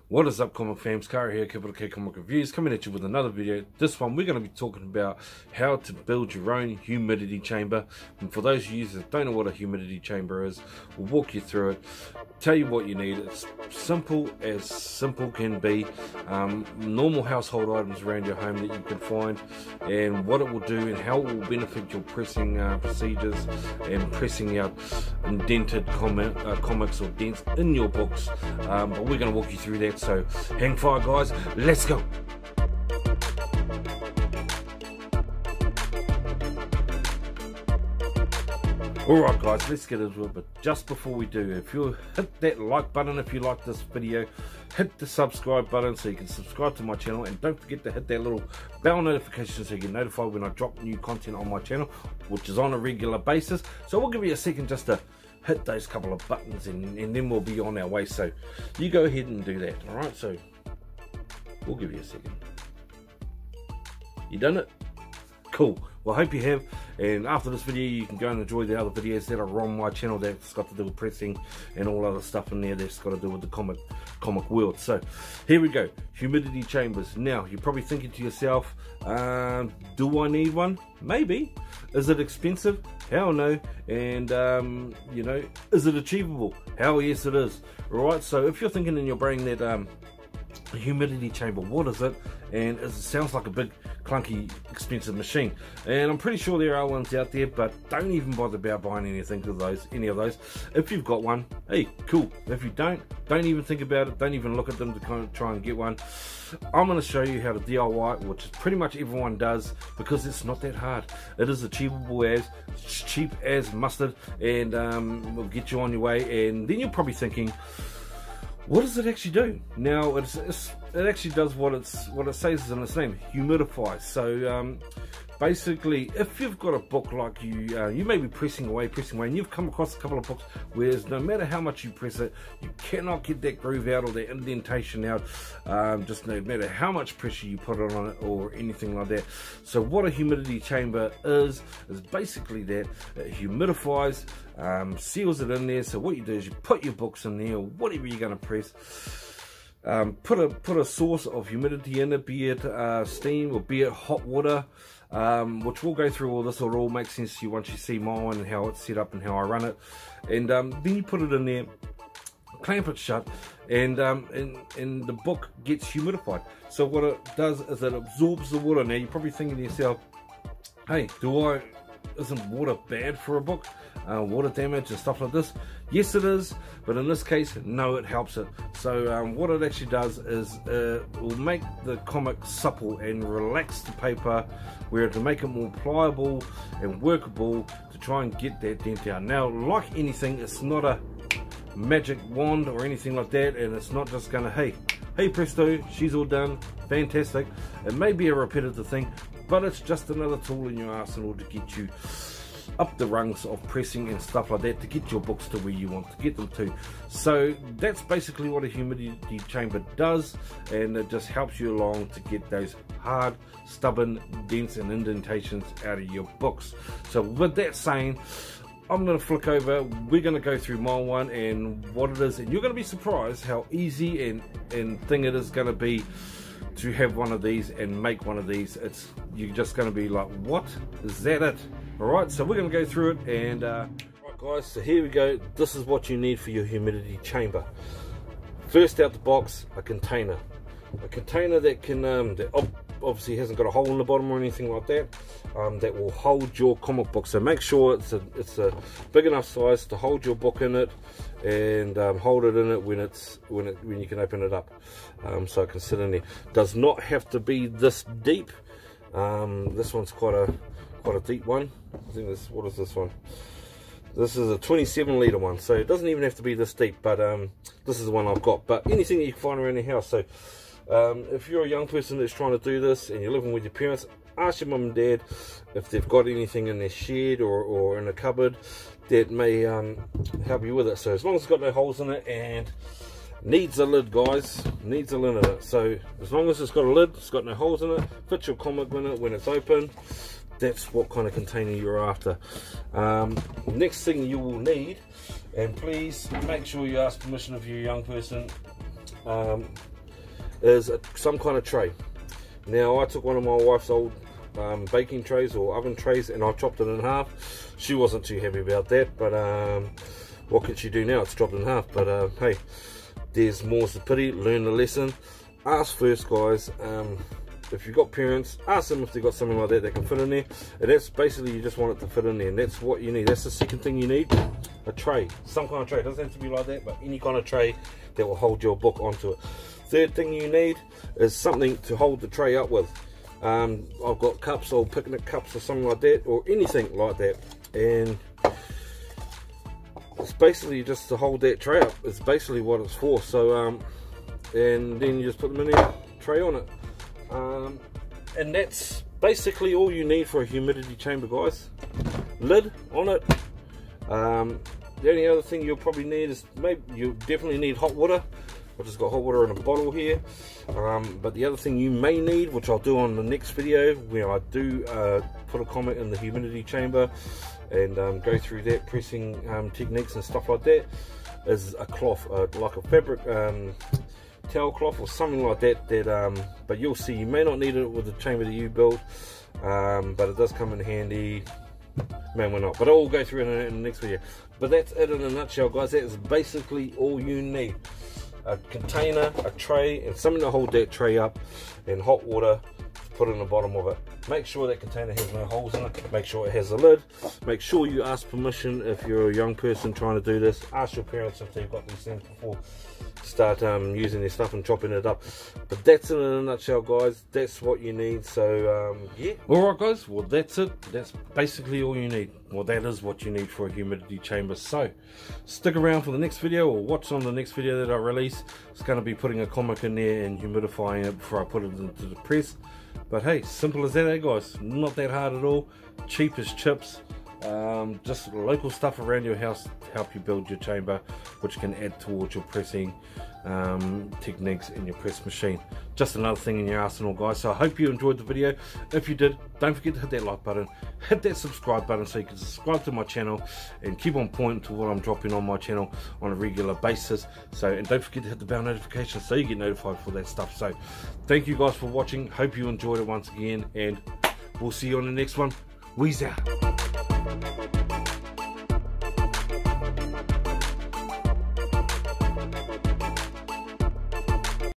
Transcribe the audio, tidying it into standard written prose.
What is up, comic fans? Kara here, Capital K Comic Reviews, coming at you with another video. This one we're going to be talking about how to build your own humidity chamber. And for those of you that don't know what a humidity chamber is, we'll walk you through it, tell you what you need. It's simple as simple can be. Normal household items around your home that you can find, and what it will do and how it will benefit your pressing procedures and pressing out indented comics or dents in your books. But we're going to walk you through that. So hang fire, guys, let's go. Alright guys, let's get into it, but just before we do, if you hit that like button if you like this video, hit the subscribe button so you can subscribe to my channel, and don't forget to hit that little bell notification so you get notified when I drop new content on my channel, which is on a regular basis. So we'll give you a second just to hit those couple of buttons, and then we'll be on our way. So you go ahead and do that. Alright, so we'll give you a second. You done it? Cool. Well, I hope you have, and after this video you can go and enjoy the other videos that are on my channel that's got to do with pressing and all other stuff in there that's got to do with the comic world. So here we go, humidity chambers. Now you're probably thinking to yourself, do I need one? Maybe. Is it expensive? Hell no. And you know, is it achievable? Hell yes it is. Alright, so if you're thinking in your brain that a humidity chamber, what is it? And it sounds like a big clunky expensive machine, and I'm pretty sure there are ones out there, but don't even bother about buying any of those. If you've got one, hey, cool. If you don't even think about it, don't even look at them to kind of try and get one. I'm going to show you how to DIY, which is pretty much everyone does, because it's not that hard. It is achievable, as cheap as mustard, and will get you on your way. And then you're probably thinking, what does it actually do? Now it actually does what it says in its name, humidifies. So basically, if you've got a book like you may be pressing away, and you've come across a couple of books where no matter how much you press it, you cannot get that groove out or that indentation out, just no matter how much pressure you put on it or anything like that. So what a humidity chamber is basically that. It humidifies, seals it in there. So what you do is you put your books in there, or whatever you're going to press. Put a source of humidity in it, be it steam or be it hot water, which we'll go through all this. It'll all make sense to you once you see mine and how it's set up and how I run it. And then you put it in there, clamp it shut, and the book gets humidified. So what it does is it absorbs the water. Now you're probably thinking to yourself, hey, isn't water bad for a book? Water damage and stuff like this? Yes it is, but in this case, no, it helps it. So what it actually does is it will make the comic supple and relax the paper, where it will make it more pliable and workable to try and get that dent out. Now, like anything, it's not a magic wand or anything like that, and it's not just gonna, hey presto, she's all done, fantastic. It may be a repetitive thing, but it's just another tool in your arsenal to get you up the rungs of pressing and stuff like that, to get your books to where you want to get them to. So that's basically what a humidity chamber does, and it just helps you along to get those hard, stubborn dents and indentations out of your books. So with that saying, I'm going to flick over, we're going to go through my one and what it is, and you're going to be surprised how easy and thing it is going to be to have one of these and make one of these. You're just going to be like, what is that it? Alright, so we're going to go through it, and right guys, so here we go. This is what you need for your humidity chamber. First out the box, a container that can that obviously hasn't got a hole in the bottom or anything like that, that will hold your comic book. So make sure it's a big enough size to hold your book in it, and hold it in it when you can open it up, so it can sit in there. Does not have to be this deep. This one's quite a deep one. I think what is this one? This is a 27 litre one, so it doesn't even have to be this deep, but this is the one I've got. But anything that you can find around the house. So if you're a young person that's trying to do this and you're living with your parents, ask your mum and dad if they've got anything in their shed or in a cupboard that may help you with it. So as long as it's got no holes in it, and needs a lid, guys, needs a lid in it. So as long as it's got a lid, it's got no holes in it, fit your comic in it when it's open, that's what kind of container you're after. Next thing you will need, and please make sure you ask permission of your young person, is some kind of tray. Now I took one of my wife's old baking trays or oven trays and I chopped it in half. She wasn't too happy about that, but what can she do now? It's chopped in half. But hey, there's more's the pity. Learn the lesson. Ask first, guys. If you've got parents, ask them if they've got something like that that can fit in there. And that's basically, you just want it to fit in there, and that's what you need. That's the second thing you need, a tray. Some kind of tray. It doesn't have to be like that, but any kind of tray that will hold your book onto it. Third thing you need is something to hold the tray up with. I've got cups or picnic cups or something like that, or anything like that, and it's basically just to hold that tray up. It's basically what it's for. So and then you just put them in there, tray on it, and that's basically all you need for a humidity chamber, guys. Lid on it. The only other thing you'll probably need is, maybe you definitely need hot water. I've just got hot water in a bottle here. But the other thing you may need, which I'll do on the next video, where I do put a comment in the humidity chamber and go through that pressing techniques and stuff like that, is a cloth, like a fabric towel cloth or something like that. But you'll see, you may not need it with the chamber that you build, but it does come in handy. Man, we're not, but I'll go through it in the next video. But that's it in a nutshell, guys. That is basically all you need. A container, a tray, and something to hold that tray up, and hot water to put in the bottom of it. Make sure that container has no holes in it. Make sure it has a lid. Make sure you ask permission if you're a young person trying to do this. Ask your parents if they've got these things before start using their stuff and chopping it up. But that's it in a nutshell, guys. That's what you need. So yeah, alright guys, well that's it. That's basically all you need. Well, that is what you need for a humidity chamber. So stick around for the next video, or watch on the next video that I release. It's going to be putting a comic in there and humidifying it before I put it into the press. But hey, simple as that, eh guys? Not that hard at all. Cheap as chips. Just local stuff around your house to help you build your chamber, which can add towards your pressing techniques in your press machine. Just another thing in your arsenal, guys. So I hope you enjoyed the video. If you did, don't forget to hit that like button, hit that subscribe button so you can subscribe to my channel and keep on point to what I'm dropping on my channel on a regular basis. So, and don't forget to hit the bell notification so you get notified for that stuff. So thank you guys for watching. Hope you enjoyed it once again, and we'll see you on the next one. We's out.